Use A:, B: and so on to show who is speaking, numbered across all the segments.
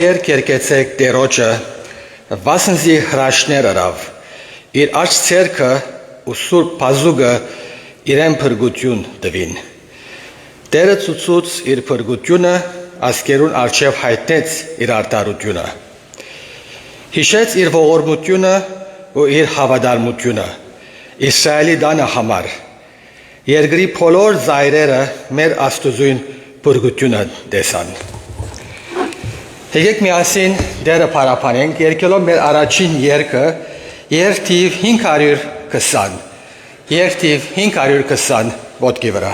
A: Երկեցեք Տերոջը, վասնզի հրաշներ արավ, իր աչ ցերքը ու սուրբ բազուկը իրեն փրկություն տվին։ Տերը ցուցուց իր փրկությունը ասկերուն արչև հայտնեց իր արտարությունը։ Հիշեց իր ողորմությունը ու իր հավատարմությունը Իսրայելի տանը համար։ Երկրի բոլոր ծայրերը մեր Աստուծուն փրկությունը տեսան։ Եկեք միասին դերը փարապանենք, երկելով մեր առաջին երգը, երթիվ 520, երթիվ 520 ոտքի վրա։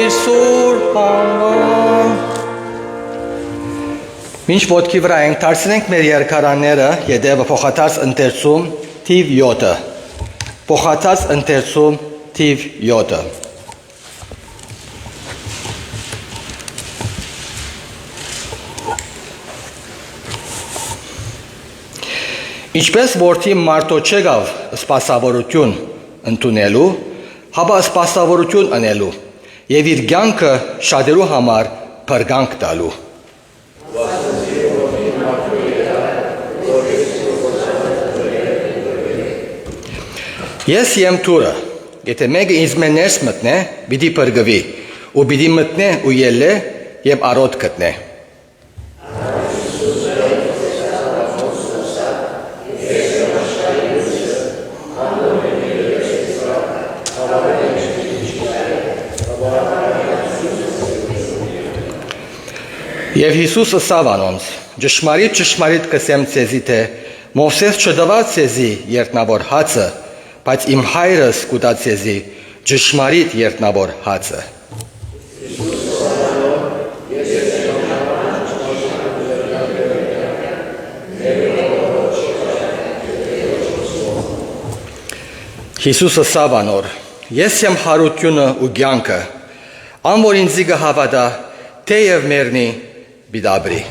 B: Sur Pamban
A: Մինչ ոտքի վրա ենք դարձնենք մեր երկարանները, յետևը փոխադարձ ընթերցում թիվ 7-ը։ Փոխադարձ ընթերցում թիվ 7-ը։ Ինչպես որդի մարդո չեղավ սպասավորություն ընդունելու, հապա սպասավորություն անելու եւ իր կյանքը շատերու համար փրկանք տալու։ Ես եմ թուրը, եթե մեկը ինձ ներս մտնե, պիտի փրկվի, ու պիտի մտնե ու ելլե եւ արոտ գտնե։ Եվ Հիսուս ըսավ անոնց. ճշմարիտ կսեմ ցեզի, թե Մովսես չտվավ ցեզի երտնավոր հացը, բայց իմ հայրս կուտա ցեզի ճշմարիտ երտնավոր հացը։ Հիսուս ըսավ անոր. ես եմ հարությունը ու կյանքը, ան որ ինձի կհավատա, թեև մեռնի, բիդաբրի։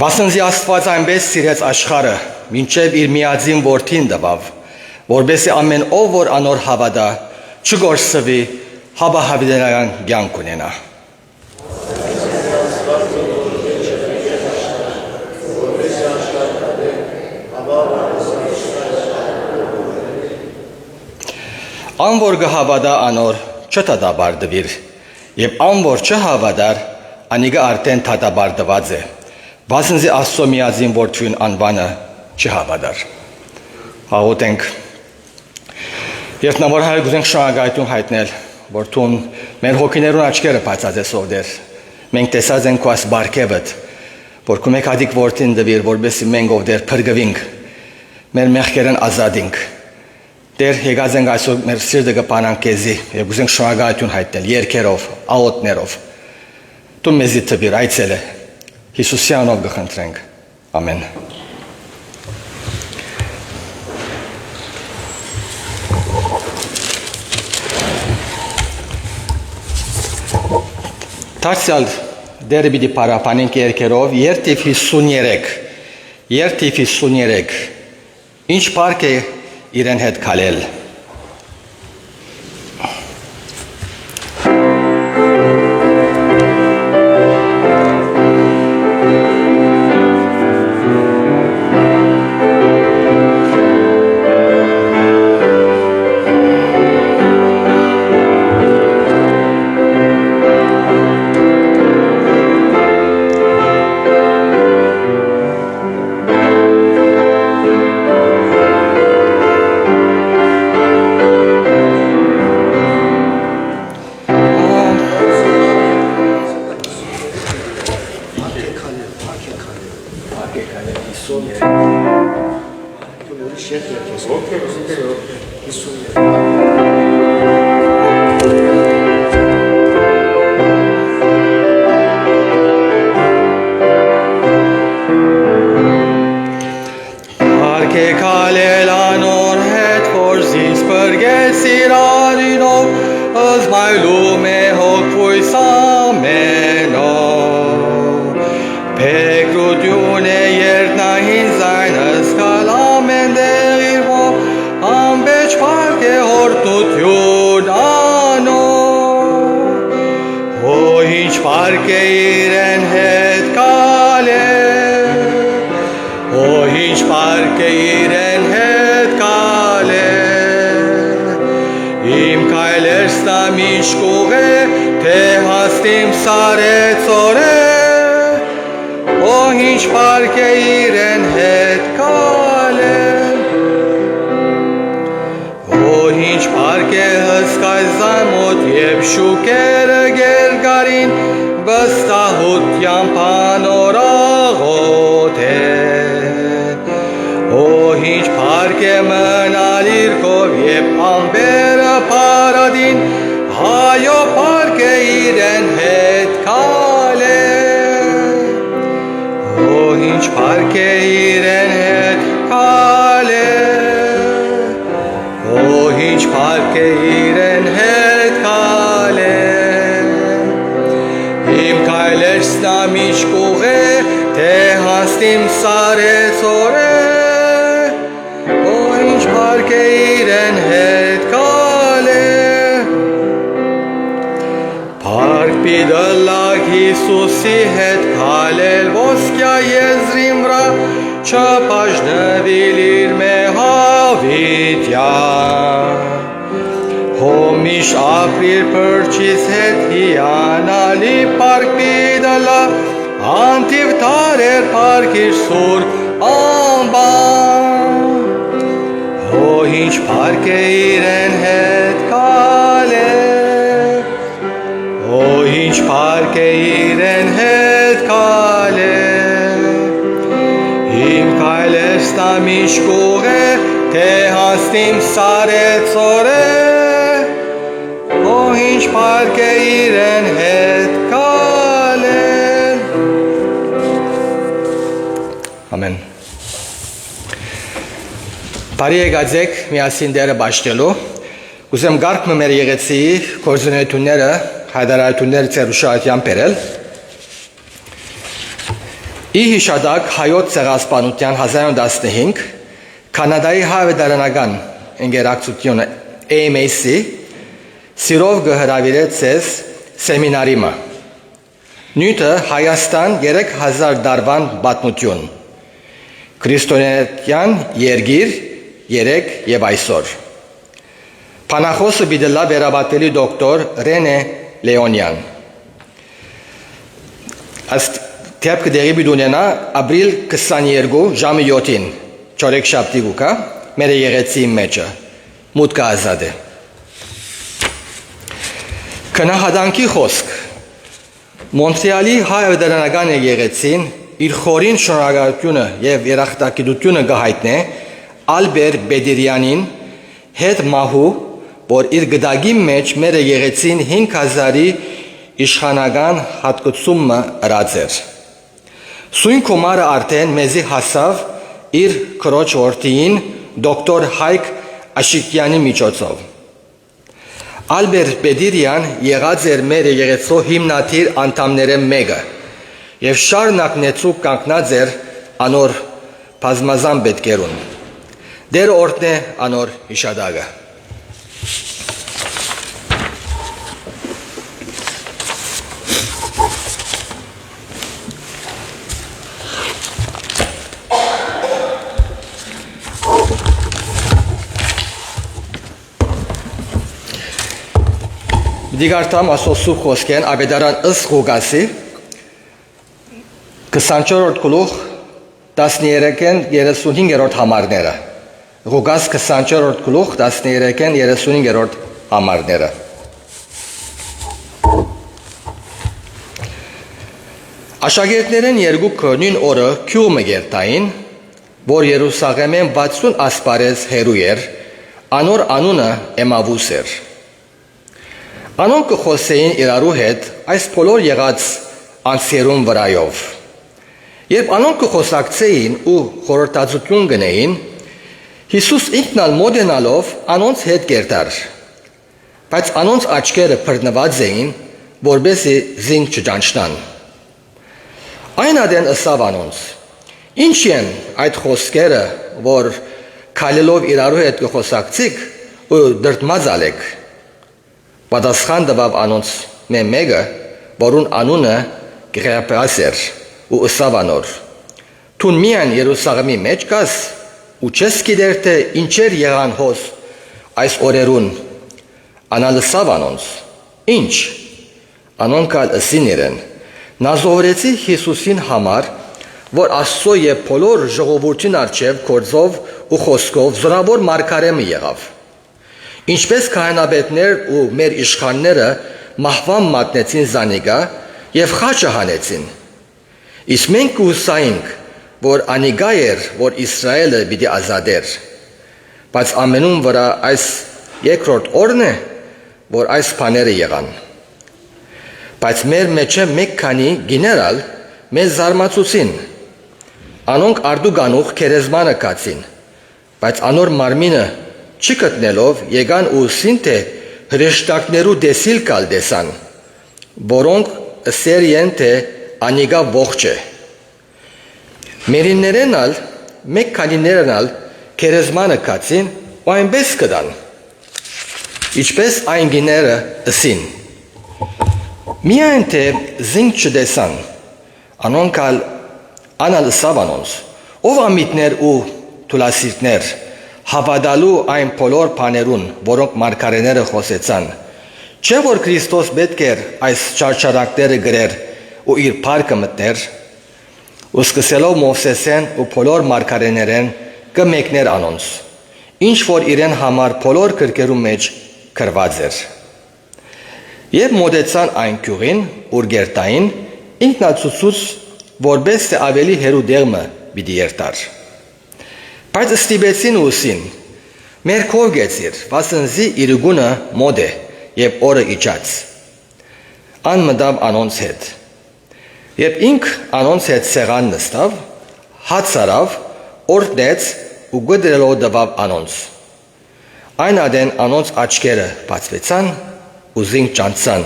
A: Վասնզի Աստված այնպես սիրեց աշխարհը, մինչև իր միածին որդին տվավ, որպեսզի ամեն ով որ անոր հավատա, չգործվի, հապա հավիտենական կյանք ունենա։ Ան որ կհավատա անոր չդատաբարդվիր, եւ ան որ չհավատար, անիկը արդեն դատաբարդված է, վասնզի Աստծո միածին որդուն անվանը չհավատար։ Աղոթենք։ Երտնավոր Հայր, գուզենք շնորհակալություն հայտնել, որ դու մեր հոգիներուն աչքերը բացած ովդեր։ Մենք տեսած ենք քո բարգեւդ, որ քո մեկ հատիկ որդին դվիր, որովհետեւ մենք ովդեր փրկվենք, մեր մեղքերն ազատենք։ Դեր եկած ենք այսօր մեր սիրտը կպանանք քեզի եւ գուզենք շնորհակալություն հայտնել երգերով, աղոթներով։ Դու մեզի տվիր այցելը Հիսուսի անունով կխնդրենք։ Ամեն։ Դարձյալ դերը պիտի պարապանենք երգերով երթիվ 53։ Երթիվ 53։ Ինչ պարկ է իրեն հետ քալել։ Ինչ պարկե մնալ իր կով և ամբերը պարադին, հայո պարկե իրեն հետ կալե, ինչ պարկե իրեն հետ կալե, ինչ պարկե իրեն հետ կալե, իմ կայլերս նա միջկուղ է, թե հանստիմ սարեց օրե, ինչ պարկե իրեն հետ կալե, պարկ պիդլակ Հիսուսի հետ կալել ոսկյա եզրին վրա, չպաշնվիլ իր մեհավիտյան, հոմիշ ապրիր պրջիս հետ հիանալի պարկ պիդլա, անտիվ տարեր պարկիր սուր ամբան, ինչ պարկ է իրեն հետ կալե, ինչ պարկ է իրեն հետ կալե, իմ կայլերս նա միջկուղ է, թե հանստիմ սարեց օրե, ինչ պարկ է իրեն հետ կալե։ Ամեն։ Բարի եկացեք միասին դերը բաշտելու, ուզեմ գարկմը մեր եղեցիի կորզունետունները, հայդարայությունները ծերուշահատյան պերել, ի հիշադակ հայոց ցեղասպանության 1915 Կանադայի հայվետարանական ընկերակցությունը AMAC սիրով գհրավիրեց ես սեմինարիմը, նյութը Հայաստան 3000 դարվան պատմություն, քրիստոնեական երգիր 3 և այսօր, Փանախոսը բիդլա վերաբատելի դոկտոր Ռենե Լեոնյան, աստ Թեպքը դեղի բիդունենա ապրիլ 22 ժամը 7-ին, չորեք շաբթի գուկա, մեր եղեցի մեջը, մուտքը ազատ է։ Քնահատանքի խոսք, Մոնտրեալի հայվետարանական եկեղեցին իր խորին շնորհակալությունը և երախտագիտությունը կհայտնի Ալբեր Բեդիրյանին հետ մահու, որ իր գդագի մեջ մեր եկեղեցին 5000-ի իշխանական հատկացումը ըրած էր։ Սույն կոմարը արդեն մեզի հասավ իր քրոջ որդիին դոկտոր Հայկ Աշիկյանի միջոցով։ Ալբեր Բեդիրյան եղած էր մեր եկեղեցու հիմնադիր անդամները մեկը և շարունակնեցուկ կանգնած էր անոր բազմազան պետքերուն։ Դեր օրհնե անոր հիշադակը։ Դիգարտամ ասոսու խոսքեն աբեդարան ըստ Ղուկասի 24-րդ գլուխ 13-ն 35-րդ համարները Ղուկաս 24-րդ գլուխ 13-ն 35-րդ համարները Աշակերտներն երկուքը նույն օրը գյուղը գերտային, որ Երուսաղեմեն 60 ասպարեզ հեռու էր, անոր անունը Էմավուս էր։ Անոնք կխոսեին իրարու հետ այս բոլոր եղած անձերուն վրայով։ Երբ անոնք կխոսակցեին ու խորհրդածություն գնեին, Հիսուս ինքնալ մոդենալով անոնց հետ կերտար, բայց անոնց աչքերը բռնված էին, որպեսզի զինք չճանչնան։ Այն ադեն ըսավ անոնց. Ինչ են այդ խոսքերը, որ քայլելով իրարու հետ կխոսակցիկ ու դրդմած ալեք։ Պատասխան տվավ անոնց մեկը, որուն անունը Կղեաֆաս էր, ու ըսավ անոր. Թուն միայն Երուսաղեմի մեջ կաս, ու չես գիտեր թե ինչեր եղան հոս այս օրերուն։ Անալ ըսավ անոնց. Ինչ, անոնք ալ ըսին իրեն. Նազովրեցի Հիսուսին համար, որ Աստծո և բոլոր ժողովրդին առջև գործով ու խոսքով զորավոր մարգարեմը եղավ։ Ինչպես քահանապետներ ու մեր իշխանները մահվան մատնեցին զանիկա և խաչը հանեցին։ Իսկ մենք կհուսայինք, որ անիկա էր, որ Իսրայելը պիտի ազատեր։ բայց ամենուն վրա այս երկրորդ օրն է, որ այս բաները եղան։ Բայց մեր մեջ մեկ քանի գեներալ մեզ զարմացուցին, անոնք արդուգանուղ քերեզմանը կացին, բայց անոր մարմինը չգտնելով եկան ու ուսին թե հրեշտակներու դեսիլ կալ դեսան, որոնք սերիեն թե անիգա ողջ է։ Մերիններեն ալ, մեկ քանիներն ալ քերեզմանը կացին ու այնպես կդան, ինչպես այն գիները ըսին։ Միայն թե զինք չդեսան, անոնք անալ ըսավ անոնց, ով ամիտներ ու թուլասիրտներ, հավատալու այն բոլոր բաներուն, որոնք մարգարեները խոսեցան, չէ որ Քրիստոս պետք էր այս չարչարանքները գրեր ու իր փառքը մտներ, ու սկսելով Մովսեսեն ու բոլոր մարգարեներեն կմեկներ անոնց, ինչ որ իրեն համար բոլոր գրքերում մեջ գրված էր։ Եվ մոտեցան այն գյուղին, ուր գերտային, ինքնացուցուց, որպես թե ավելի հերու դեղմը պիտի երթար։ Բայց ստիպեցին ու ուսին, մեր քով գեցիր, վասնզի իր գունը մոտ է եւ օրը իջած։ Ան մտավ անոնց հետ։ Եվ ինք անոնց հետ սեղան նստավ, հաց արավ, օրհնեց ու գդրելով տվավ անոնց։ Այն ադեն անոնց աչքերը բացվեցան ու զինք ճանցան,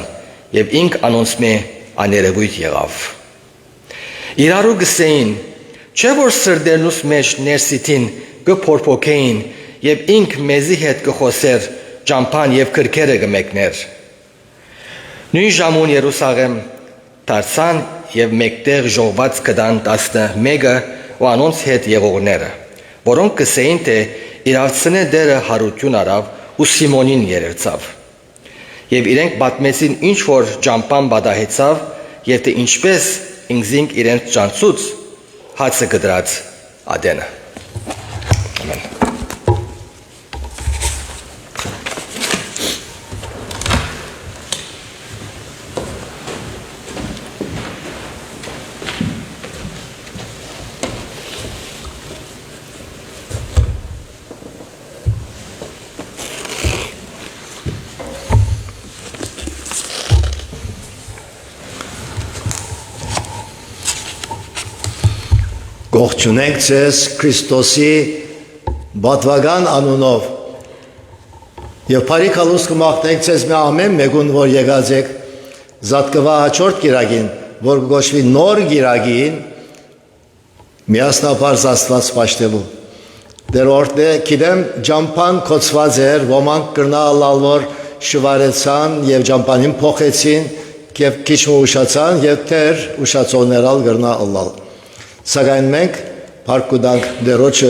A: եւ ինք անոնց մե աներևույթ եղավ։ Իրարու գսեին, չէ որ սրդերնուս մեջ ներսիտին կփորփոքեին եւ ինք մեզի հետ կխոսեր ճամփան եւ քրքերը կմեկներ։ Նույն ժամուն Երուսաղեմ դարձան եւ մեկտեղ ժողված կդան 11-ը ու անոնց հետ եղողները, որոնք կսեին թե իրավցնե դերը հարություն արավ ու Սիմոնին երերցավ։ Եվ իրենք պատմեցին ինչ որ ճամփան բադահեցավ եւ թե ինչպես ինքզինք իրենց ճանցուց հացը գդրած ադենը։ Ամեն։
B: Գողջունենք ձեզ Քրիստոսի բատվական անունով եւ բարիք ալուստ կմաղթենք ձեզ մի ամեն մեկուն, որ եկած եք զատկվա հաջորդ գիրագին, որ գոչվի նոր գիրագին, միասնաբար Աստված պաշտելու։ Դերորդ է, գիտեմ, ճամփան կոծված էր, ոմանք կրնալ որ շվարեցան եւ ճամփանին փոխեցին եւ քիչ ուշացան եւ թեր ուշացողներալ կրնալ։ Սակայն մենք փառք դերոջը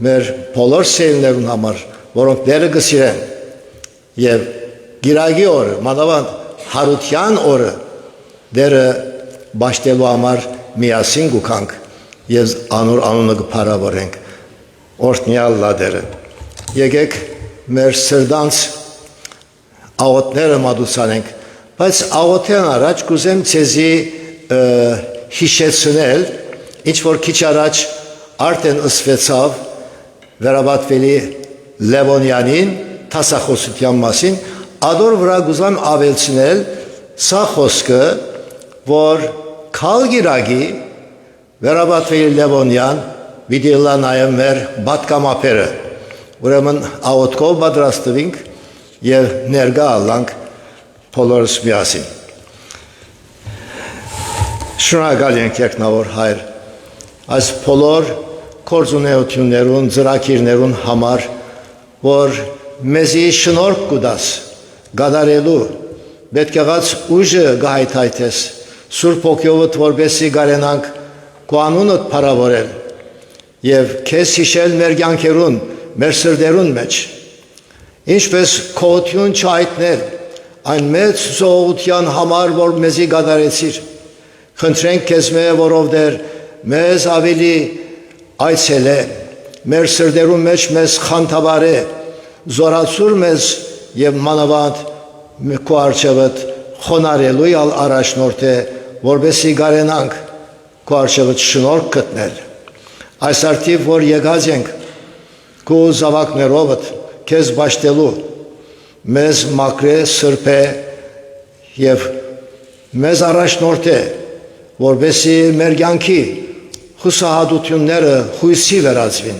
B: մեր բոլոր սերներուն համար, որոնք դերը գսիրեն եւ գիրագի օրը, մանավանդ հարության օրը դերը բաշտելու համար միասին գուքանք եւ անոր անունը կփառավորենք։ Օրհնյալ լադերը։ Եկեք մեր սրդանց աղոթները մատուցանենք, բայց աղոթեն առաջ կուզեմ ցեզի հիշեցնել, ինչ որ քիչ առաջ արդեն ըսվեցավ վերաբատվելի Լևոնյանին տասախոսության մասին, ադոր վրա գուզամ ավելցնել սա խոսքը, որ քալգիրագի վերաբատվելի Լևոնյան պիտի լա նաև մեր բատկամապերը, ուրեմն աղոթքով պատրաստվենք եւ ներկա ալանք բոլորս միասին։ Շնորհակալ ենք երկնավոր Հայր, այս բոլոր կորձունեություններուն, ծրագիրներուն համար, որ մեզի շնորհք կուտաս գադարելու, պետք եղած ուժը գահիթայթես, Սուրբ Հոգիովդ որբեսի գարենանք քո անունդ փառավորել եւ քեզ հիշել մեր կյանքերուն, մեր սրտերուն մեջ, ինչպես քոթյուն չայտնել այն մեծ զոհության համար, որ մեզի գադարեցիր, խնդրենք քեզ որով դեր մեզ ավելի այցել է, մեր սրդերուն մեջ մեզ խանդավար է, զորացուր մեզ և մանավանդ քո առջևդ խոնարելու ալ առաջնորդ է, որբեսի գարենանք քո առջևդ շնորհք գտնել։ Այս արդիվ, որ եկած ենք, քո զավակներովդ քեզ բաշտելու մեզ մակրե սրբե եւ մեզ առաջնորդե որբեսի մեր կյանքի խուսահատությունները հույսի վերածվին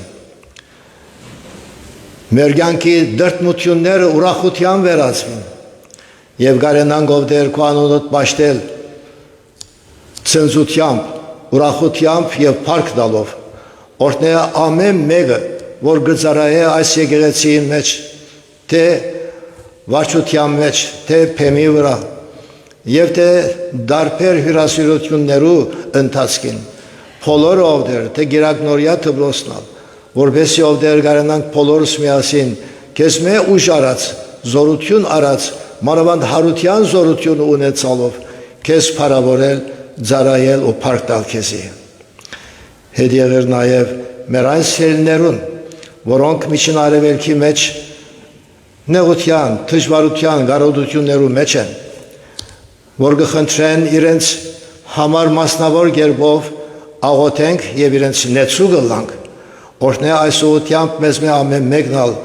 B: մեր կյանքի դրդմությունները ուրախության վերածվին եւ գարենանք ով դեր քո անունդ բաշտել ցնծությամբ ուրախությամբ եւ փառք տալով օրհնե ամեն մեկը որ գծարայե այս եկեղեցի մեջ թե վարչության մեջ թե փեմի վրա եւ թե դարբեր հյուրասիրություններու ընթացքին բոլորը ով դեր թե գերակնորյա դբրոսնալ որբեսի ով դեր գարանանք բոլորս միասին քեզ մե ուժ արած զորություն արած մանավանդ հարության զորություն ունեցալով քեզ փառավորել ծարայել ու փառք տալ քեզի հետ եղեր նաեւ մեր այն սերներուն որոնք միջին արևելքի մեջ նեղության դժվարության գարոդություններու մեջ են որ գխնդրեն իրենց համար մասնավոր գերբով աղոթենք եւ իրենց նեցու գլանք օրհնե այս ուղությամբ մեզ մե ամեն մեկնալ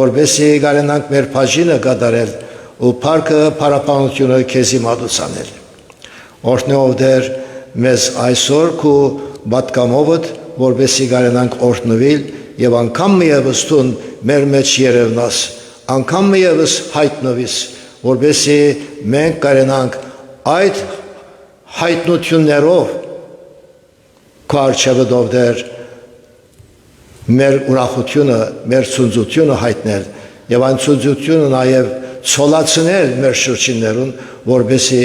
B: որբեսի գարենանք մեր բաժինը կատարել ու փառքը փառապանությունը քեզի մատուցանել օրհնե ով դեր մեզ այսօր քու բատկամովդ որբեսի գարենանք օրհնվել եւ անգամ միևս տուն մեր մեջ երևնաս անգամ միևս հայտնվիս որբեսի մենք կարենանք այդ հայտնություններով քո արչեվով դեր մեր ուրախությունը մեր ցնծությունը հայտնել եւ այն ցնծությունը նաեւ ցոլացնել մեր շրջիններուն որբեսի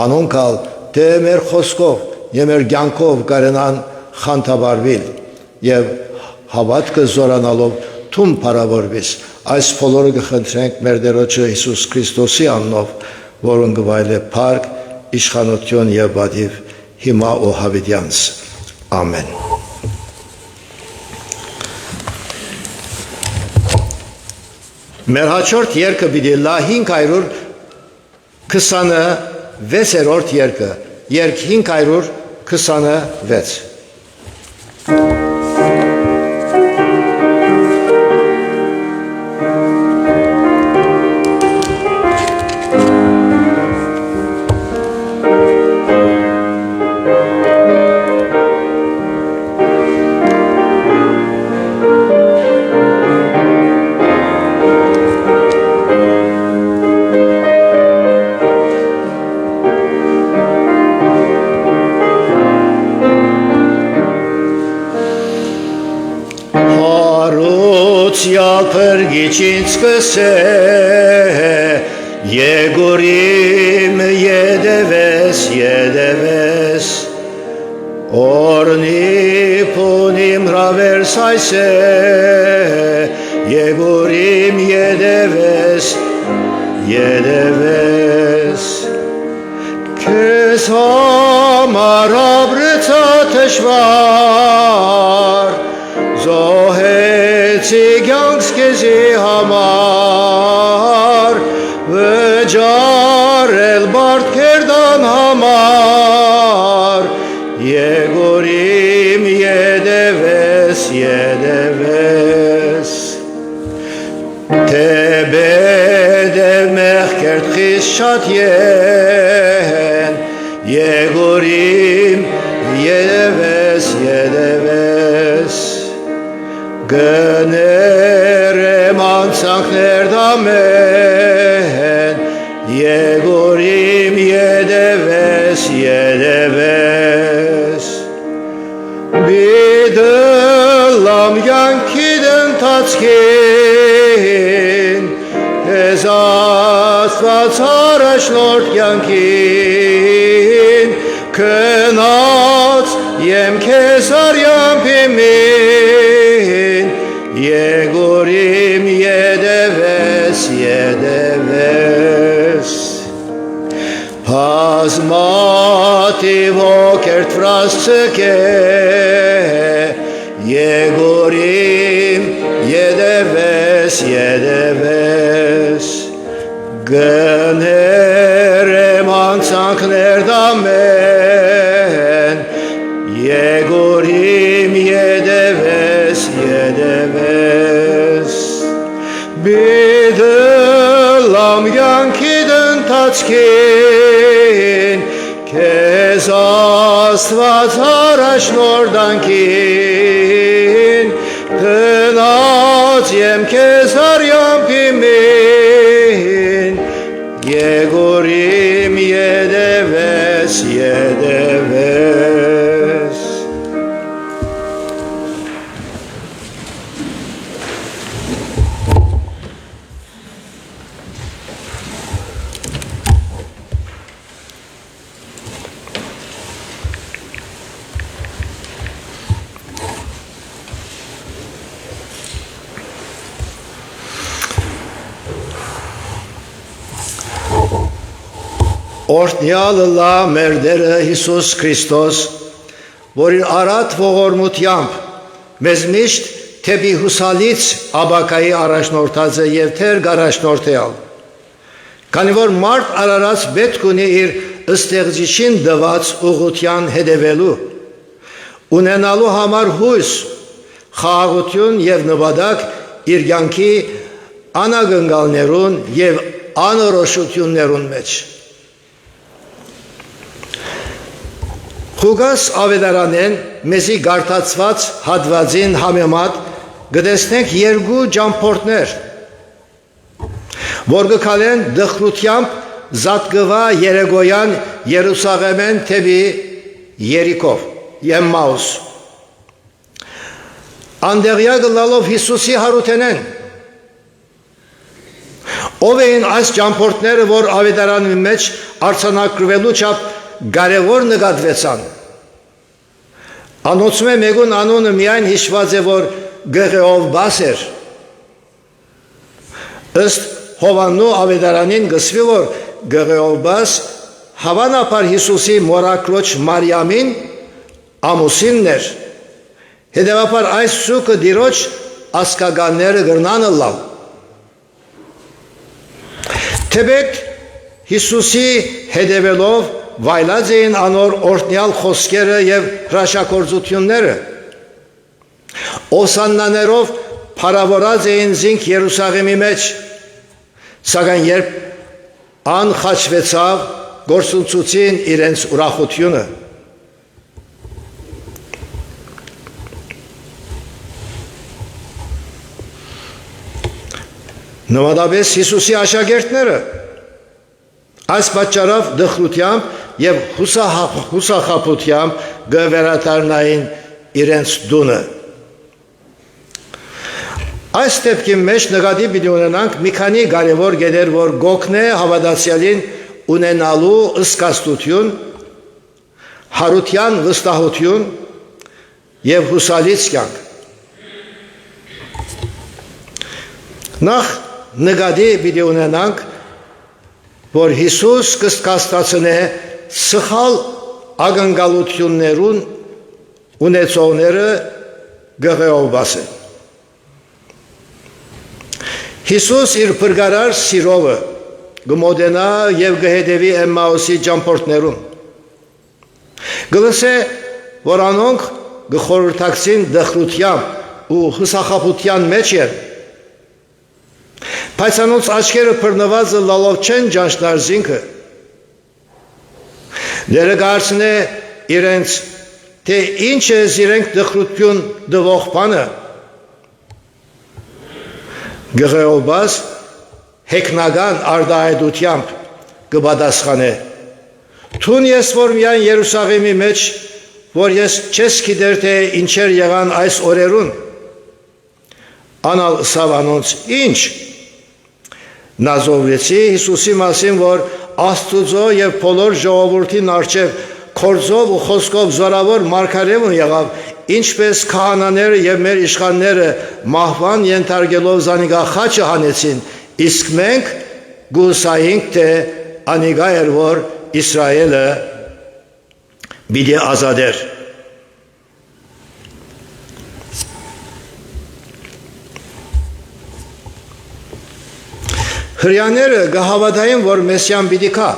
B: անոնքալ դե մեր խոսքով եւ մեր կյանքով կարենան խանդավառվել եւ հավատքը զորանալով թում փառավորվես այս բոլորը կխնդրենք մեր Տերոջը Հիսուս Քրիստոսի անունով որոն գվայել է փառք իշխանություն եւ բադիվ հիմա ու հավիտյանս ամեն մեր հաջորդ երգը պիտի լա 526-րդ երգը երգ 526 Փրկիչից կսե Եգուրիմ յետևես յետևես Օրնի փունիմ հրավերս այսե Եգուրիմ յետևես յետևես Քեզ համար ապրեցա թշվար Զոհեցի կյանքս քեզի համար վճարել բարդքերդան համար Եգուրիմ յետևես յետևես Թեբեդե մեղքերդ խիստ շատ են Եգուրիմ յետևես յետևես Գներեմ անցանքներ դամեն Եգուրիմ յետևես յետևես Բիդլամ յանքիդ ընթացքին Ես Աստված առաջնորդ յանքին Քնած եմ քեզ արյամբ իմին Եգուրիմ յետևես յետևես Բազմաթիվ հոգերդ վրաս ցկե Եգուրիմ յետևես յետևես Գներեմ անցանքներ դամեն Եգուրիմ յետևես յետևես կրածքին, քեզ Աստված առաջնորդանքին, գնաց եմ քեզ արյամքի մին, Եգորիմ յետևես, յետևես։ Օրհնյալ լա մեր Տերը Հիսուս Քրիստոս, որ իր առատ ողորմությամբ մեզ միշտ թեպի հուսալից աբակայի առաջնորդած է եւ թեր գարաշնորթեալ։ Քանի որ մարդ արարած պետք ունի իր ըստեղծիչին դված ուղղության հետևելու, ունենալու համար հույս, խաղաղություն եւ նվադակ իր կյանքի անագնգալներուն եւ անորոշություններուն մեջ։ Խուգաս ավետարանեն մեզի գարտացված հատվածին համեմատ գտեսնենք երկու ճամփորդներ, որ գկալեն դխրությամբ զատկվա երեգոյան Երուսաղեմեն թեպի Երիկով, Եմմաուս։ Անդեղյա գլալով Հիսուսի հարութենեն, ով էին այս ճամփորդները, որ ավետարանի մեջ արձանագրվելու չափ կարևոր նկատվեցան։ Անոնցում է մեկուն անունը միայն հիշված է, որ Գեղեովբաս էր։ Ըստ Հովաննու ավետարանին գսվի, որ Գեղեովբաս հավանաբար Հիսուսի մորաքրոջ Մարիամին ամուսինն էր։ Հետևաբար այս սուկը դիրոջ ասկականները գրնանը լավ։ Թեպետ Հիսուսի հետևելով վայլած էին անոր օրհնյալ խոսքերը եւ հրաշագործությունները, օսաննաներով փառավորած էին զինք Երուսաղեմի մեջ, սակայն երբ անխաչվեցավ, գործունցուցին իրենց ուրախությունը։ Նվադապես Հիսուսի աշակերտները այս պատճառով դխրությամբ եւ հուսախաբությամբ գվերադառնային իրենց դունը։ Այս դեպքի մեջ նկատի պիտի ունենանք մի քանի կարևոր գեդեր, որ գոքն է հավատացյալին ունենալու ըսկաստություն, հարության վստահություն եւ հուսալից կյանք։ Նախ նկատի պիտի ունենանք, որ Հիսուս կստացնե սխալ ակնկալություններուն ունեցողները Գեղեովբասը։ Հիսուս իր փրկարար սիրովը գմոդենա եւ գհետևի Էմմաուսի ճամփորդներուն։ Գլսե, որ անոնք գխորհրդակցին դխրությամբ ու հուսախաբության մեջ են, բայց անոնց աչքերը բռնվածը լալով չեն ճանչնար զինքը։ Դերը կարծնե իրենց, թե ինչ է իրենք դխրություն դվող բանը։ Գեղեովբաս հեքնական արտահայտությամբ կպատասխանե. Թուն ես որ միայն Երուսաղեմի մեջ, որ ես չես գիտեր, թե ինչեր եղան այս օրերուն։ Անալ ըսավ անոնց, ինչ։ Նազովվեցի Հիսուսի մասին, որ Աստուծո եւ բոլոր ժողովրդին առջև քորձով ու խոսքով զորավոր մարգարեուն եղավ, ինչպես քահանաները եւ մեր իշխանները մահվան ենթարկելով զանիգա խաչը հանեցին, իսկ մենք գուսայինք, թե անիգա էր, որ Իսրայելը պիտի ազատեր։ Հրյաները գահավատային, որ Մեսիան պիտի կա,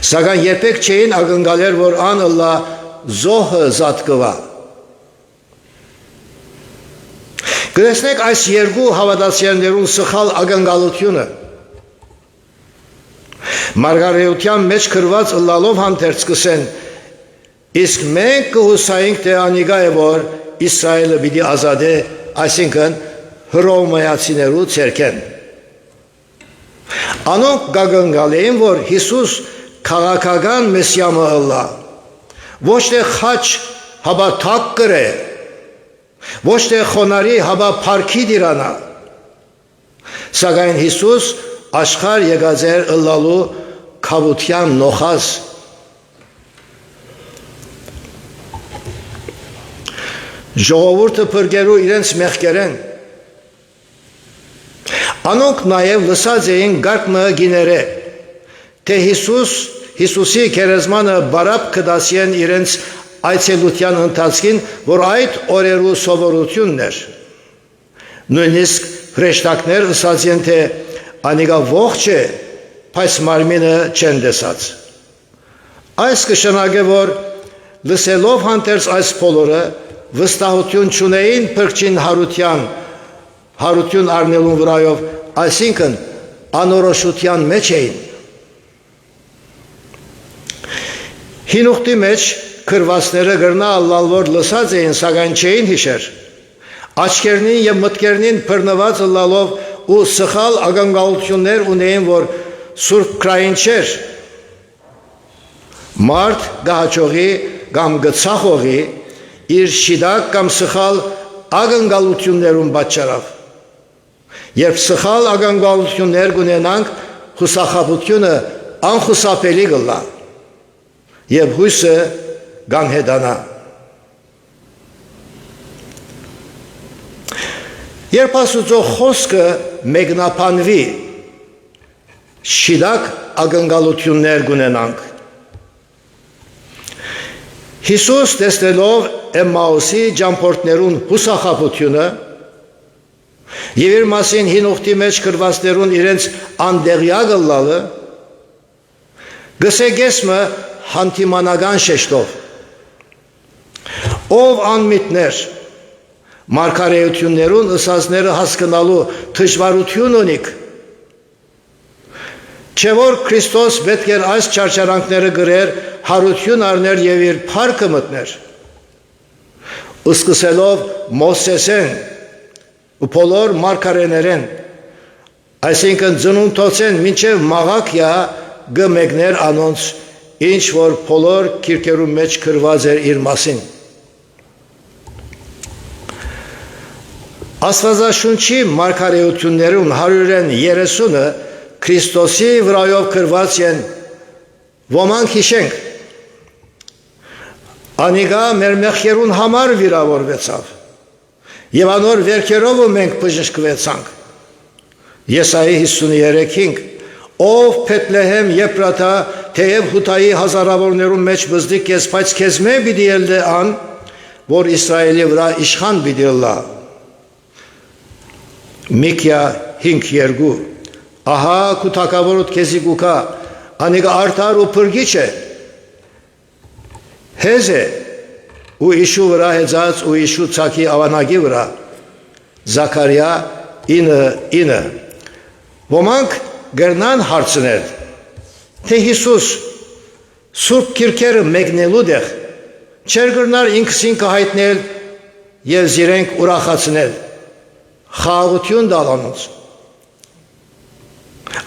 B: սակայն երբեք չէին ակնկալեր, որ անըլլա զոհը զատկվա։ Գտեսնեք այս երկու հավատացյալներուն սխալ ակնկալությունը։ Մարգարեության մեջ գրված ըլլալով հանդերձ կսեն, իսկ մենք կհուսայինք, թե անիգա է, որ Իսրայելը պիտի ազատե, այսինքն հռոմեացիներու ցերքեն։ Անոնք գագնգալ էին, որ Հիսուս քաղաքական մեսիամը ըլլա, ոչ թե խաչ հաբա թակ կրե, ոչ թե խոնարի հաբա փարքի դիրանա, սակայն Հիսուս աշխարհ եկած էր ըլլալու քավության նոխած։ Ժողովուրդը փրկելու իրենց մեղքերեն։ Անոնք նաև լսած էին գարկմը գիները, թե Հիսուսի քերեզմանը բարապ կդասեն իրենց այցելության ընթացքին, որ այդ օրերու սովորությունն էր։ Նույնիսկ հրեշտակներ ըսած են, թե անիգա ողջ է, բայց մարմինը չեն տեսած։ Այս կշնագե, որ լսելով հանդերձ այս բոլորը վստահություն չունեին փրկչին հարություն առնելուն վրայով, այսինքն անորոշության մեջ էին։ Հինուխտի մեջ գրվածները գրնա ալլալ, որ լսած էին, սակայն չէին հիշեր, աչքերնին և մտքերնին բռնված ըլլալով ու սխալ ակնկալություններ ունեին, որ Սուրբ Քրային չէր, մարդ գահաճողի կամ գծախողի իր շիդակ կամ սխալ ակնկալություններուն պատճառով։ Երբ սխալ ակնկալություններ կունենանք, խուսախաբությունը անխուսափելի կլա և հույսը կանհետանա։ Երբ Աստուծո խոսքը մեկնաբանվի, շիդակ ակնկալություններ կունենանք։ Հիսուս տեսնելով Էմմաուսի ճամփորդներուն հուսախաբությունը եւ իր մասին հինուխտի մեջ գրվածներուն իրենց անդեղյակ ըլլալը, գսեգեսմը հանդիմանական շեշտով, ով անմիտներ, մարգարեություններուն ըսածները հասկանալու դժվարություն ունիք, չէ որ Քրիստոս պետք էր այս չարչարանքները գրեր, հարություն առներ եւ իր փառքը մտներ։ Սկսելով Մովսեսեն ու բոլոր մարգարեներեն, այսինքն ծնունդոցեն մինչև Մաղաքիա գմեկներ անոնց, ինչ որ բոլոր քիրքերու մեջ գրված էր իր մասին։ Աստվածաշունչի մարգարեություններուն 130-ը Քրիստոսի վրայով գրված են, ոմանք հիշենք, անիգա մեր մեղքերուն համար վիրավորվեցավ, եւ անոր վերքերով մենք բժշկվեցանք։ Եսայի 53-5, ով Փեթլեհեմ Եփրաթա, թեև Հութայի հազարավորներուն մեջ բզդիկ ես, բայց քեզ մե պիտի ելդե ան, որ Իսրայելի վրա իշխան պիտի լա։ Միքիա 5:2, ահա քու թագավորոդ քեզի գուկա, անիգա արդար ու փրկիչ է, հեզ է ու իշու վրա հեծած ու իշու ցակի ավանագի վրա։ Զաքարիա 9:9։ Ոմանք գրնան հարցնել, թե Հիսուս Սուրբ Քիրքերը մեկնելու դեղ չեր գրնար ինքսին կհայտնել եւ զիրենք ուրախացնել, խաղաղություն տալ անոնց։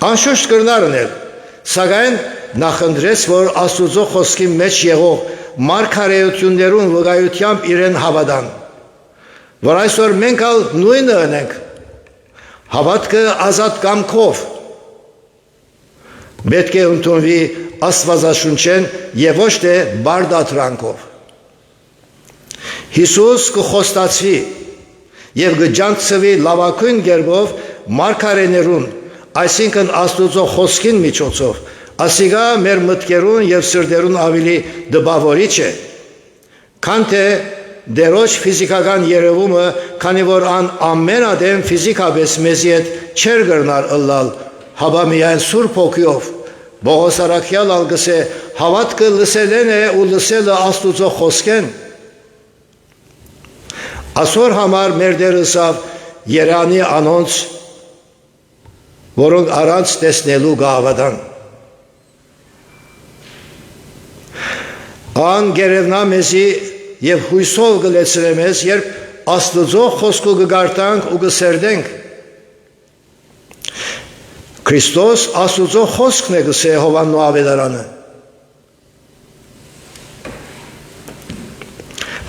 B: Անշուշտ գրնարնել, սակայն նախընտրեց, որ Աստուծո խոսքի մեջ եղող մարգարեություններուն վկայությամբ իրեն հավատան, որ այսօր մենք ալ նույնը ունենք, հավատքը ազատ կամքով, պետք է ընդունվի Աստվածաշունչեն եւ ոչ թե բարդատրանքով։ Հիսուս կխոստացվի եւ կջանցվի լավագույն կերպով մարգարեներուն, այսինքն Աստուծո խոսքին միջոցով, ասիգա մեր մտքերուն եւ սրտերուն ավելի դպավորիչ է, քան թե դերոջ ֆիզիկական երևումը, քանի որ ան ամենադեմ ֆիզիկապես մեզի հետ չեր գրնար ըլլալ, հաբա միայն Սուրբ Հոգիով, Բողոս Արաքյալ ալգսե, հավատքը լսելեն է ու լսելը Աստուծո խոսքեն։ Այսօր համար մեր դերսավ Երանի անոնց, որոնք առանց տեսնելու գավադան։ Ան գերևնա մեզի եւ հույսով գլեցրե մեզ, երբ Աստծո խոսքը կգարտանք ու կսերդենք։ Քրիստոս Աստծո խոսքն է գսե Հովաննու ավետարանը։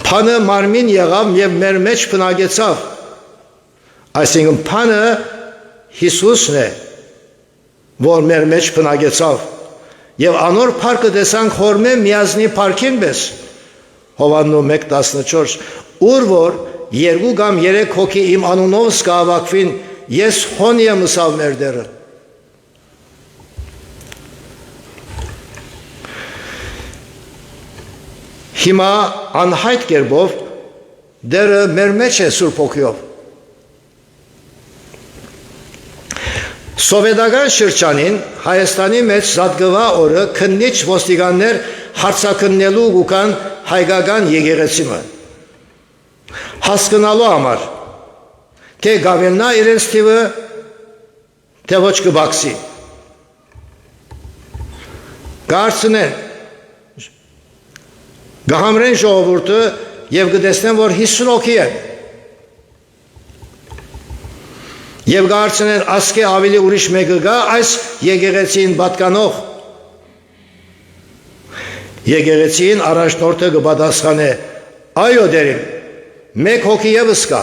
B: Փանը մարմին եղավ եւ մեր մեջ բնակեցավ։ Այսինքն փանը Հիսուսն է, որ մեր մեջ բնակեցավ։ Եվ անոր փառքը տեսանք խորմե միազնի փառքին պես։ Հովաննու 1:14, ուր որ երկու կամ երեք հոգի իմ անունով սկավակվին, ես հոնի եմ ըսավ մեր դերը։ Հիմա անհայտ կերպով դերը մեր մեջ է Սուրբ Հոգիով։ Սովետական շրջանին Հայաստանի մեջ զատկվա օրը քննիչ ոստիկաններ հարցակննելու գուկան հայկական եկեղեցիմը հասկանալու համար թե գավելնա իրենց թիվը թե ոչ կբացի կարծնեն գահամրեն ժողովուրդը եւ կտեսնեն որ 50 հոգի են Եվ գարցնեն ասկե ավելի ուրիշ մեկը գա այս եկեղեցին պատկանող։ Եկեղեցին առաջնորդը կպատասխանե այո դերին մեկ հոգի ևս կա։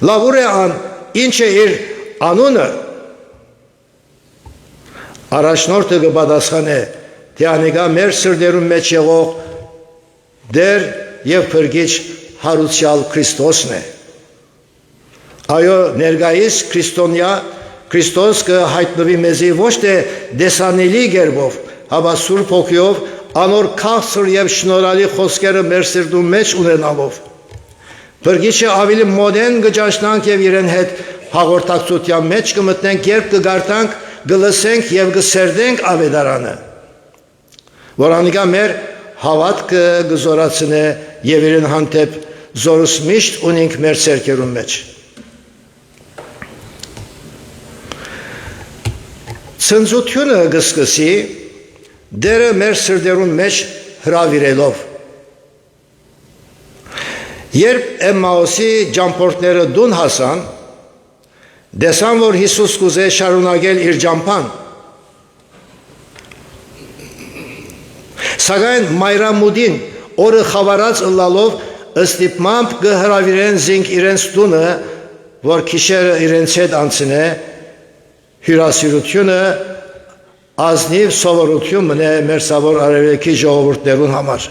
B: Լավ ուր է ան ինչ է իր անունը առաջնորդը կպատասխանե թե անիկա մեր սրտերում մեջ եղող դեր եւ փրկիչ հարուցյալ Քրիստոսն է։ Այո, ներկայիս քրիստոնյա Քրիստոս կհայտնվի մեզի ոչ թե դեսանելի գերբով, հապա Սուրբ Հոգիով անոր քաղցր եւ շնորհալի խոսքերը մեր սրտում մեջ ունենալով։ Փրկիչը ավելի մոդեն կճաշնանք եւ իրեն հետ հաղորդակցության մեջ կմտնենք, երբ կգարտանք, կլսենք եւ կսերդենք ավետարանը, որ անիկա մեր հավատքը կզորացնե եւ իրեն հանդեպ զորս միշտ ունենք մեր սերկերում մեջ։ Ցնծությունը կսկսի դերը մեր սրտերուն մեջ հրավիրելով։ Երբ Էմմաոսի ճամփորդները դուն հասան, դեսան, որ Հիսուս կուզե շարունակել իր ճամփան։ Սակայն մայրամուդին օրը խավարած ըլլալով ըստիպմամբ կհրավիրեն զինք իրենց տունը, որ քիշերը իրենց հետ անցնե հյուրասիրությունը ազնիվ սովորություն մնե մեր սավոր արևելքի ժողովուրդներուն համար։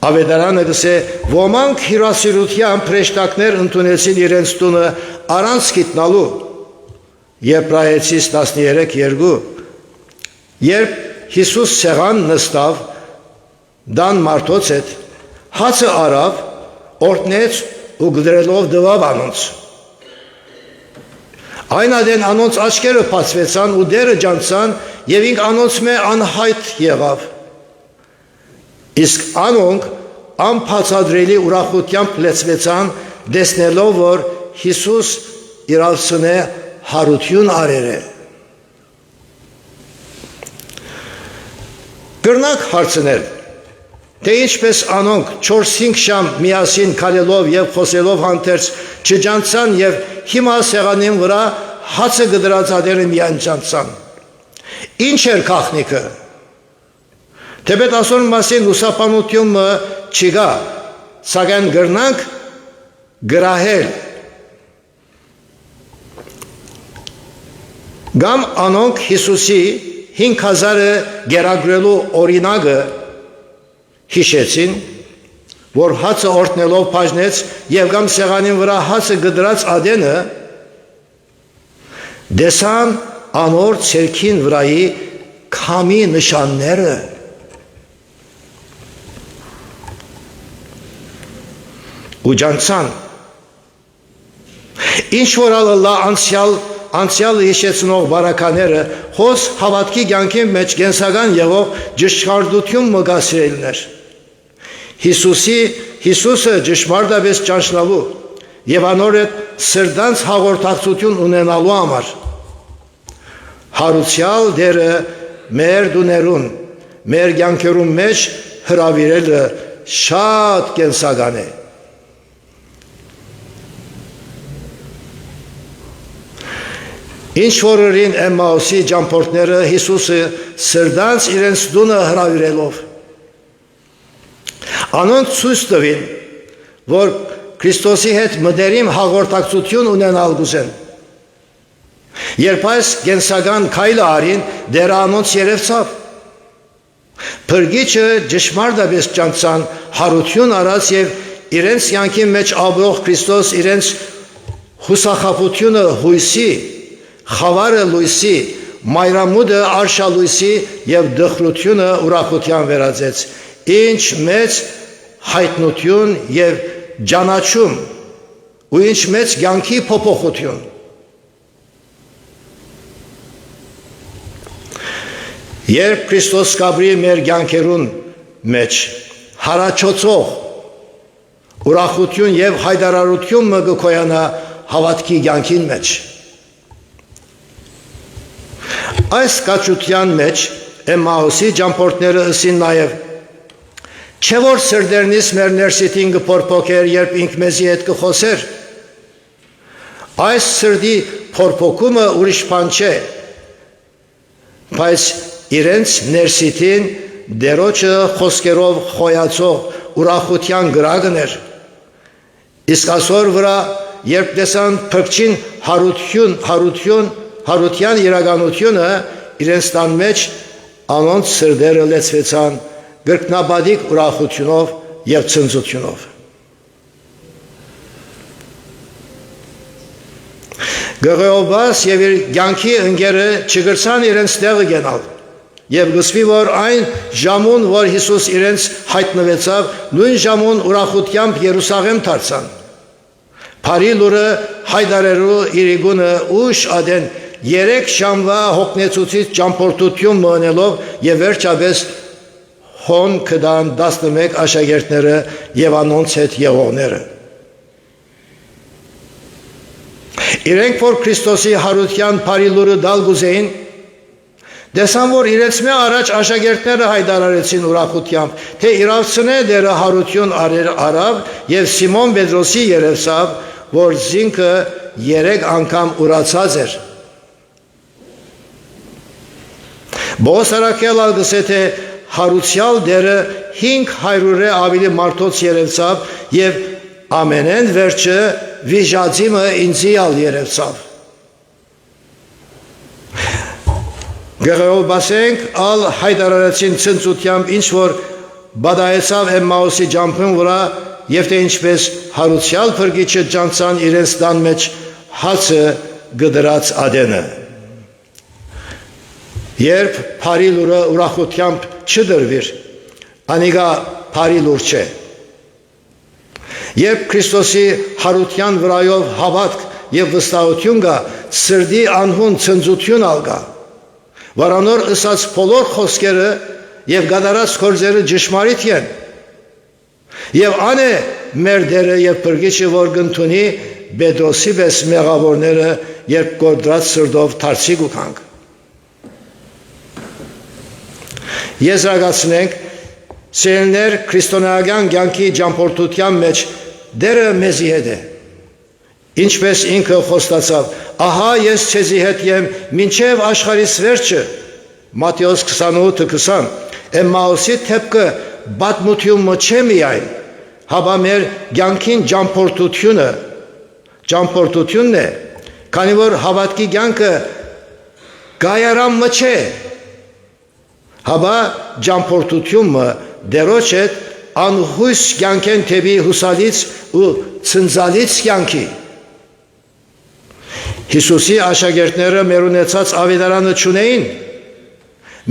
B: Ավետարանը գսե ոմանք հյուրասիրության փրեշտակներ ընդունեցին իրենց տունը առանց գիտնալու Եբրայեցիս 13:2 երբ Հիսուս սեղան նստավ դան մարդոց հետ հացը արավ օրտնեց ու գդրելով դվավ անոնց Այն ադեն անոնց աչքերը բացվեցան ու դերը ջանցան եւ ինք անոնց մե անհայտ եղավ։ Իսկ անոնք անբացատրելի ուրախությամբ լեցվեցան տեսնելով որ Հիսուս իրավսնե հարություն արեր է։ Կրնակ հարցնել թե ինչպես անոնք 4-5 շամ միասին քալելով եւ խոսելով հանդերձ չջանցան եւ հիմա սեղանին վրա հացը գդրած ադերը միայն ջանցան։ Ինչ էր քաղնիկը։ Թեպետ ասոն մասին լուսապանությունը չկա, սակայն գրնանք գրահել։ Գամ անոնք Հիսուսի 5000-ը գերագրելու օրինակը հիշեցին, որ հացը օրտնելով բաժնեց եւ կամ սեղանին վրա հացը գդրած ադենը դեսան անոր ցերքին վրայի քամի նշանները ու ջանցան ինչ որ ալլա անցյալը հիշեցնող բարակաները հոս հավատքի կյանքի մեջ կենսական եղող ճշգրտություն մգասիրելներ Հիսուսը ճշմարտապես ճանչնալու եւ անոր հետ սրտանց հաղորդակցություն ունենալու համար հարուցյալ դերը մեր դուներուն մեր կյանքերում մեջ հրավիրելը շատ կենսական է։ Ինչ որին Էմմաուսի ճամփորդները Հիսուսը սրտանց իրենց տունը հրավիրելով անոնց ցույց տվին, որ Քրիստոսի հետ մտերիմ հաղորդակցություն ունենալ գուզեն։ Երբ այս կենսական քայլը արին, դեռ անոնց երևցավ։ Փրկիչը ճշմարտապես ճանցան հարություն արած եւ իրենց յանքի մեջ ապրող Քրիստոս իրենց հուսախաբությունը հույսի, խավարը լույսի, մայրամուտը արշալույսի եւ դխրությունը ուրախության վերածեց։ Ինչ մեծ հայտնություն եւ ճանաչում ու ինչ մեծ կյանքի փոփոխություն։ Երբ Քրիստոս կաբրի մեր կյանքերուն մեջ հարաճոցող ուրախություն եւ հայտարարություն մը գոյանա հավատքի կյանքին մեջ։ Այս կաչության մեջ Էմմաուսի ճամփորդները ըսին նաև չէ որ սրդերնից մեր ներսիտին կփորփոքեր, երբ ինք մեզի հետ կխոսեր։ Այս սրդի փորփոքումը ուրիշ բան չէ, բայց իրենց ներսիտին դերոջը խոսքերով խոյացող ուրախության գրագն էր։ Իսկ այսօր վրա, երբ տեսան փրկչին հարության իրականությունը իրենց տան մեջ անոնց սրդերը լեցվեցան գրկնաբադիկ ուրախությունով եւ ցնծությունով։ Գողեոբաս եւ իր կյանքի ընկերը չգրցան իրենց տեղը գնալ եւ գսվի որ այն ժամուն, որ Հիսուս իրենց հայտնվեցավ, նույն ժամուն ուրախությամբ Երուսաղեմ դարձան։ Փարի լուրը հայտարարելու իրիգունը ուշ ադեն 3 ժամվա հոգնեցուցիչ ճամփորդություն մնելով եւ վերջապես հոն կդան 11 աշակերտները եւ անոնց հետ եղողները։ Իրենք որ Քրիստոսի հարության փարի լուրը դալ գուզեին, դեսան որ իրենց մե առաջ աշակերտները հայտարարեցին ուրախությամբ, թե իրավցնե դերը հարություն արավ եւ Սիմոն Պետրոսի երեսավ, որ զինքը 3 անգամ ուրացած էր։ Բոսարակելը գսե թե հարուցյալ դերը 500-ը ավելի մարդոց երևցավ եւ ամենեն վերջը վիժածիմը ինձիալ երևցավ։ Գեղեոբասենք ալ հայտարարեցին ցնծությամբ ինչ որ բադայեցավ Էմմաուսի ճամփին վրա եւ թե ինչպես հարուցյալ փրկիչը ճանցան իրենց տան մեջ հացը գդրած ադենը։ Երբ փարի լուրը ուրախությամբ չդրվիր, անիգա փարի լուր չէ։ Երբ Քրիստոսի հարության վրայով հավատք եւ վստահություն կա, սրդի անհուն ցնծություն ալգա, վարանոր ըսած բոլոր խոսքերը եւ գադարած գործերը ճշմարիտ են։ Եվ անե մեր դերը եւ փրկիչը որ գտնունի Պետրոսի պես մեղավորները, երբ գործած սրդով դարձիկ ու կանք։ Եզրակացնենք, սերներ քրիստոնեական կյանքի ճամփորդության մեջ դերը մեզի հետ է։ Ինչպես ինքը խոստացավ, ահա ես ցեզի հետ եմ մինչև աշխարհիս վերջը, Մատթեոս 28:20, Էմմաուսի թեփքը բադմությունը չէ միայն, հաբա մեր կյանքին ճամփորդությունն է, քանի որ հավատքի կյանքը գայարամը չէ, հաբա ճամփորդությունը դերոջ հետ անհույս կյանքեն թեպի հուսալից ու ցնծալից կյանքի։ Հիսուսի աշակերտները մեր ունեցած ավետարանը չունեին,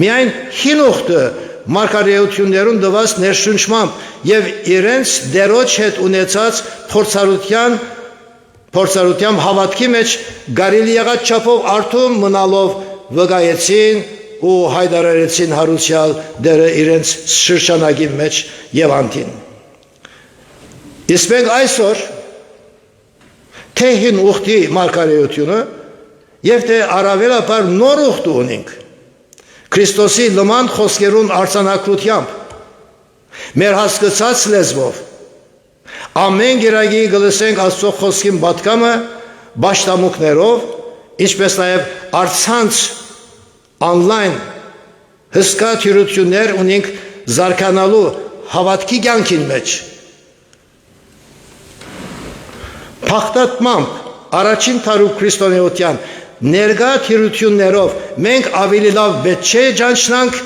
B: միայն հինուխտը մարգարեություններուն դված ներշնչմամբ եւ իրենց դերոջ հետ ունեցած փորձառությամբ հավատքի մեջ գարելի եղած չափով արթուն մնալով վկայեցին ու հայտարարեցին հարուցյալ դերը իրենց շրջանակի մեջ եւ անտին։ Իսկ մենք այսօր թե հին ուխտի մարգարեությունը եւ թե առավելաբար նոր ուխտ ունենք, Քրիստոսի լման խոսքերուն արձանագրությամբ, մեր հասկացած լեզվով, ամեն գիրագի գլսենք Աստծո խոսքին պատկամը բաշտամուկներով, ինչպես նաև առցանց online հսկա թյուրություններ ունենք զարգանալու հավատքի կյանքին մեջ։ Փախտատմամբ առաջին թարու քրիստոնեության ներկա թյուրություններով մենք ավելի լավ պետք չէ ճանչնանք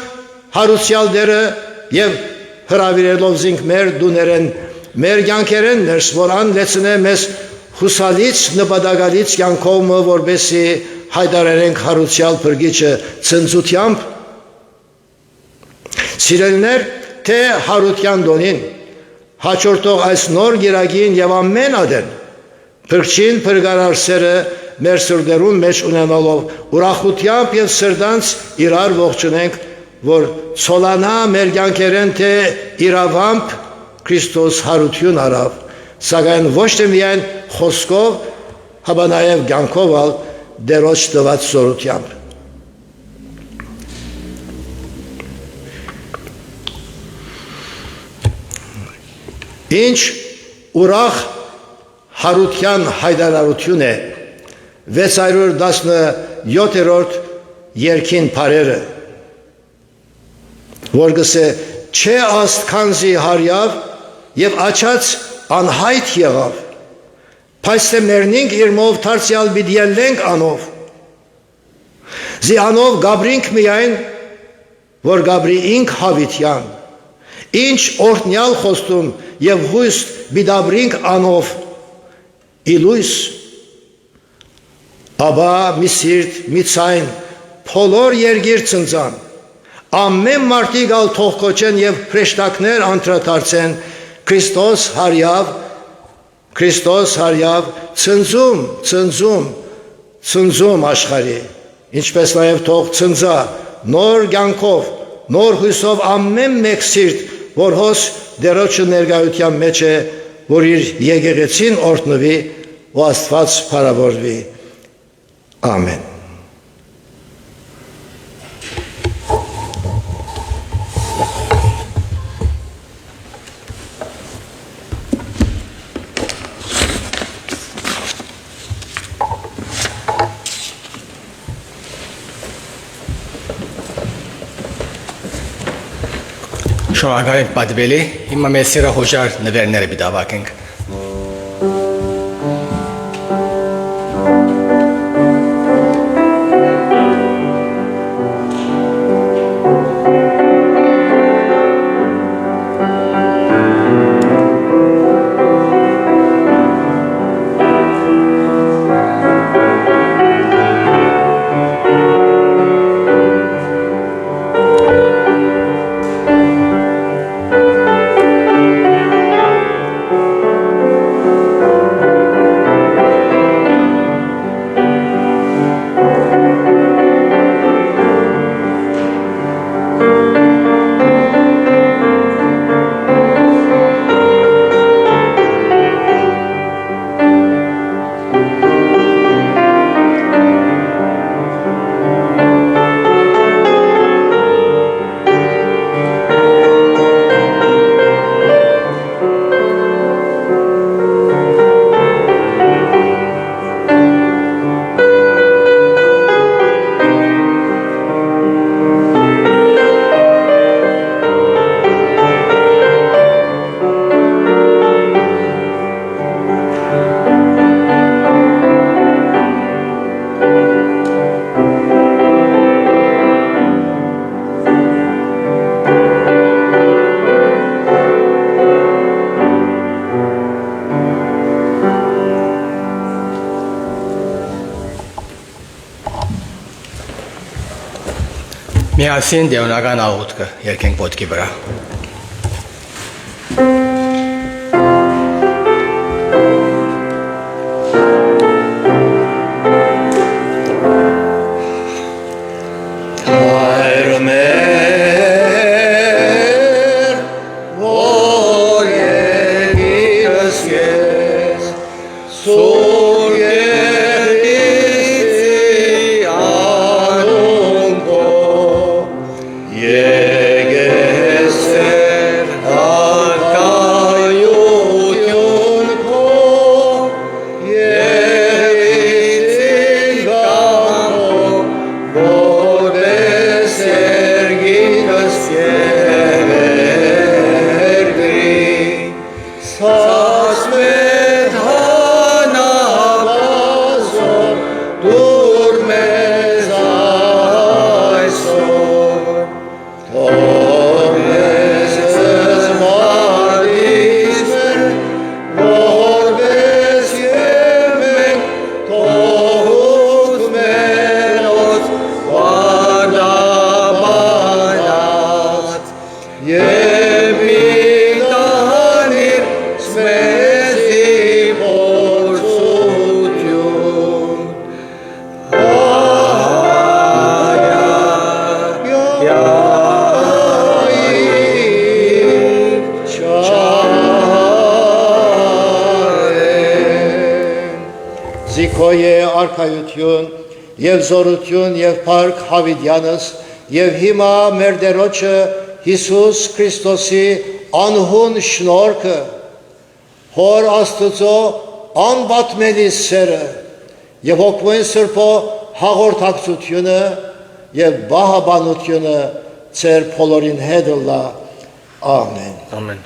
B: հարուսյալ դերը եւ հրավիրելով զինք մեր դուներեն, մեր կյանքերեն ներս, որ անլեցնե մեզ հուսալից նպատակալից կյանքով, որբեսի հայտարարենք հարուսյալ փրկիչը ցնծությամբ։ Սիրելիներ, թե հարության դոնին հաջորդող այս նոր գիրագին եւ ամեն ադեն փրկչին փրկարար սերը մեր սրտերուն մեջ ունենալով ուրախությամբ եւ սրտանց իրար ողջունենք, որ ցոլանա մեր կյանքերեն թե իրավամբ Քրիստոս հարություն արավ, սակայն ոչ թե միայն խոսքով, հապա նաեւ կյանքով ալ դերոջ տված սորությամբ։ Ինչ ուրախ հարության հայտարարություն է 617-րդ երկին բարերը, որ գսե չէ աստքանզի հարյավ եւ աչած անհայտ եղավ, բայց թե մերնինք իրմով թարցյալ բիդյելենք անով, զի անով գաբրինք միայն, որ գաբրի ինք հավիտյան, ինչ օրտնյալ խոստում եւ հույս բիդաբրինք անով, իլույս, աբա մի սիրտ, մի ցայն, փոլոր երգիր ծնծան, ամեն մարդիկ ալ թող կոչեն եւ հրեշտակներ անդրադարձեն Քրիստոս հարյավ, ցնծում աշխարհի, ինչպես նաեւ թող ցնծա նոր կյանքով, նոր հույսով ամեն մեկ սիրտ, որ հոս դերոջը ներկայության մեջ է, որ իր եկեղեցին օրհնվի ու Աստված փառավորվի։ Ամեն։
A: Շնորհակալ ենք պատվելի, հիմա մեր սիրահոժար նվերները բիդավակենք։ Միասին դեոնական աղոթքը երկենք ոտքի վրա։
B: Զիքոյե արքայություն եւ զորություն եւ փառք Հավիդյանս եւ հիմա մեր Տերոջը Հիսուս Քրիստոսի անհուն շնորհքը Հոր Աստծո անբատմելի սերը եւ հոգվեն Սրբո հաղորդակցությունը եւ բահաբանությունը ծեր բոլորին հետ լա ամեն
A: Ամեն